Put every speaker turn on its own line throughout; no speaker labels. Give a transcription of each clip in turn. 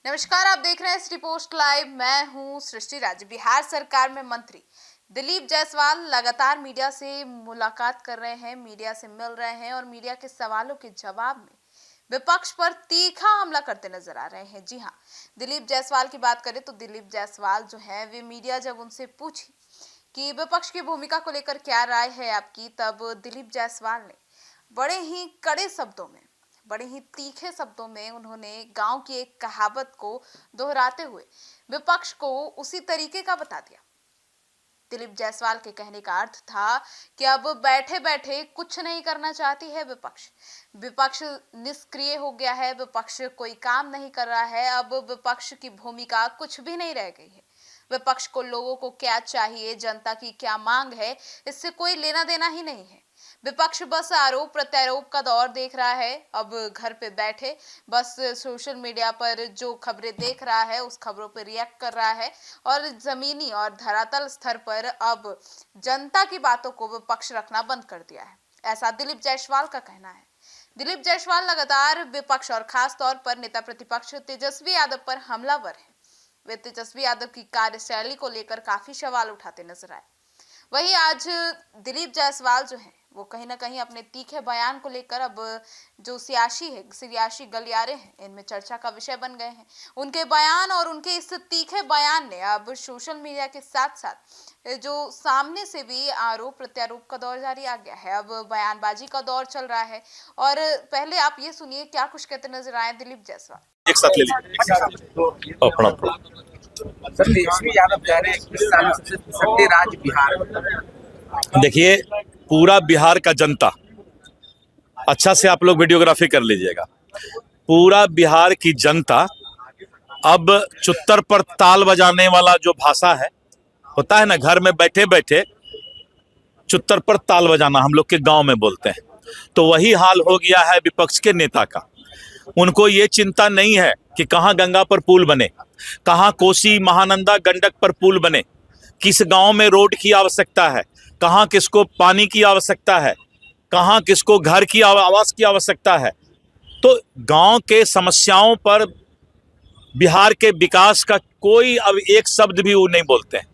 नमस्कार, आप देख रहे हैं सिटी पोस्ट लाइव। मैं हूं सृष्टि राज। बिहार सरकार में मंत्री दिलीप जायसवाल लगातार मीडिया से मुलाकात कर रहे हैं, मीडिया से मिल रहे हैं और मीडिया के सवालों के जवाब में विपक्ष पर तीखा हमला करते नजर आ रहे हैं। जी हां, दिलीप जायसवाल की बात करें तो दिलीप जायसवाल जो है वे मीडिया जब उनसे पूछी कि विपक्ष की भूमिका को लेकर क्या राय है आपकी, तब दिलीप जायसवाल ने बड़े ही कड़े शब्दों में, बड़े ही तीखे शब्दों में उन्होंने गांव की एक कहावत को दोहराते हुए विपक्ष को उसी तरीके का बता दिया। दिलीप जायसवाल के कहने का अर्थ था कि अब बैठे बैठे कुछ नहीं करना चाहती है विपक्ष निष्क्रिय हो गया है, विपक्ष कोई काम नहीं कर रहा है, अब विपक्ष की भूमिका कुछ भी नहीं रह गई है। विपक्ष को लोगों को क्या चाहिए, जनता की क्या मांग है, इससे कोई लेना देना ही नहीं है। विपक्ष बस आरोप प्रत्यारोप का दौर देख रहा है। अब घर पे बैठे बस सोशल मीडिया पर जो खबरें देख रहा है उस खबरों पर रिएक्ट कर रहा है और जमीनी और धरातल स्तर पर अब जनता की बातों को विपक्ष रखना बंद कर दिया है, ऐसा दिलीप जायसवाल का कहना है। दिलीप जायसवाल लगातार विपक्ष और खास तौर पर नेता प्रतिपक्ष तेजस्वी यादव पर हमलावर है। वे तेजस्वी यादव की कार्यशैली को लेकर काफी सवाल उठाते नजर आए। वहीं आज दिलीप जायसवाल जो है वो कहीं ना कहीं अपने तीखे बयान को लेकर अब जो सियासी गलियारे हैं इनमें चर्चा का विषय बन गए हैं। उनके बयान और उनके इस तीखे बयान ने अब सोशल मीडिया के साथ साथ जो सामने से भी आरोप प्रत्यारोप का दौर जारी आ गया है। अब बयानबाजी का दौर चल रहा है और पहले आप ये सुनिए क्या कुछ कहते नजर आए दिलीप जायसवाल।
एक साथ ले लीजिए अपना
सर, तेजस्वी यादव कह रहे हैं कि इस साल सबसे सत्य राज्य बिहार।
देखिए, पूरा बिहार का जनता, अच्छा से आप लोग वीडियोग्राफी कर लीजिएगा, पूरा बिहार की जनता अब चुत्तर पर ताल बजाने वाला जो भाषा है होता है ना, घर में बैठे बैठे चुत्तर पर ताल बजाना हम लोग के गांव में बोलते हैं, तो वही हाल हो गया है विपक्ष के नेता का। उनको ये चिंता नहीं है कि कहाँ गंगा पर पुल बने, कहाँ कोसी महानंदा गंडक पर पुल बने, किस गांव में रोड की आवश्यकता है, कहाँ किसको पानी की आवश्यकता है, कहाँ किसको घर की आवास की आवश्यकता है। तो गांव के समस्याओं पर, बिहार के विकास का कोई अब एक शब्द भी वो नहीं बोलते हैं।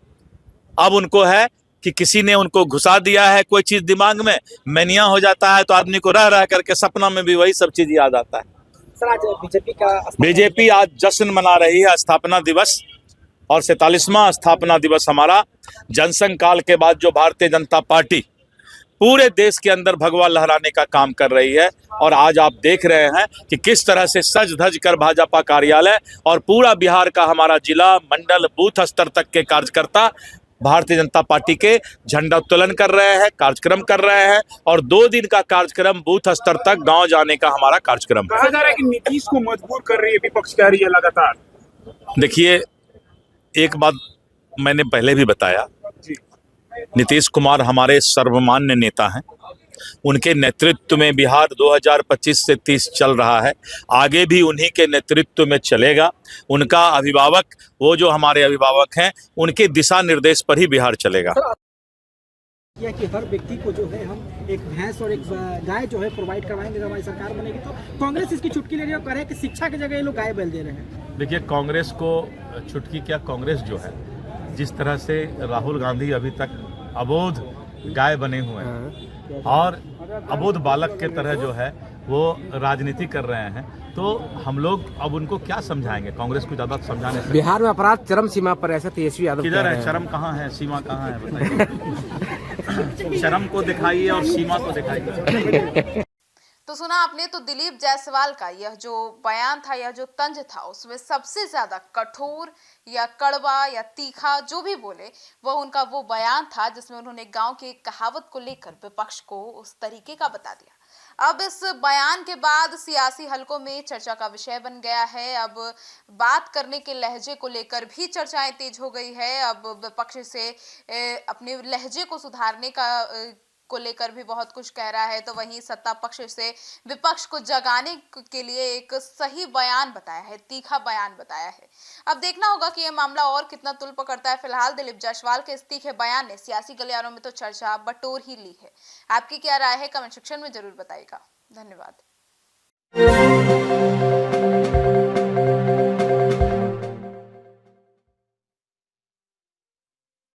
अब उनको है कि किसी ने उनको घुसा दिया है कोई चीज दिमाग में, मैनिया हो जाता है तो आदमी को रह रह करके सपना में भी वही सब चीज याद आता है।
सर, आज
बीजेपी आज जश्न मना रही है स्थापना दिवस, और 47वां स्थापना दिवस हमारा। जनसंघ काल के बाद जो भारतीय जनता पार्टी पूरे देश के अंदर भगवा लहराने का काम कर रही है, और आज आप देख रहे हैं कि किस तरह से सज धज कर भाजपा कार्यालय और पूरा बिहार का हमारा जिला मंडल बूथ स्तर तक के कार्यकर्ता भारतीय जनता पार्टी के झंडा उत्तोलन कर रहे हैं, कार्यक्रम कर रहे हैं, और 2 दिन का कार्यक्रम बूथ स्तर तक गांव जाने का हमारा कार्यक्रम है।
कहा जा रहा है कि नीतीश को मजबूर कर रही है विपक्ष, कह रही है लगातार।
देखिए, एक बात मैंने पहले भी बताया, नीतीश कुमार हमारे सर्वमान्य नेता हैं। उनके नेतृत्व में बिहार 2025 से 30 चल रहा है, आगे भी उन्हीं के नेतृत्व में चलेगा। उनका अभिभावक, वो जो हमारे अभिभावक हैं, उनके दिशा निर्देश पर ही बिहार चलेगा।
कि हर व्यक्ति को जो है हम एक भैंस और एक गाय जो है प्रोवाइड करवाएंगे जब हमारी सरकार बनेगी, तो कांग्रेस इसकी चुटकी ले रही है और कह रहे हैं कि शिक्षा की जगह ये लोग गाय बैल दे रहे हैं।
देखिए, कांग्रेस को चुटकी क्या, कांग्रेस जो है जिस तरह से राहुल गांधी अभी तक अबोध गाय बने हुए हैं और अबोध बालक के तरह जो है वो राजनीति कर रहे हैं, तो हम लोग अब उनको क्या समझाएंगे? कांग्रेस को ज्यादा समझाने से
बिहार में अपराध चरम सीमा पर, ऐसा तेजस्वी यादव
किधर है? शर्म कहाँ है, सीमा कहाँ है, बताइए। शर्म को दिखाइए और सीमा को दिखाइए।
तो सुना आपने, तो दिलीप जायसवाल का यह जो बयान था, यह जो तंज था, उसमें सबसे ज्यादा कठोर या कड़वा या तीखा जो भी बोले वह उनका वो बयान था जिसमें उन्होंने गांव की एक कहावत को लेकर विपक्ष को उस तरीके का बता दिया। अब इस बयान के बाद सियासी हलकों में चर्चा का विषय बन गया है। अब बात करने के लहजे को लेकर भी चर्चाएं तेज हो गई है। अब विपक्ष से अपने लहजे को सुधारने का को लेकर भी बहुत कुछ कह रहा है, तो वहीं सत्ता पक्ष से विपक्ष को जगाने के लिए एक सही बयान बताया है, तीखा बयान बताया है। अब देखना होगा कि यह मामला और कितना तुल पकड़ता है। फिलहाल दिलीप जायसवाल के इस तीखे बयान ने सियासी गलियारों में तो चर्चा बटोर ही ली है। आपकी क्या राय है, कमेंट सेक्शन में जरूर बताइएगा। धन्यवाद।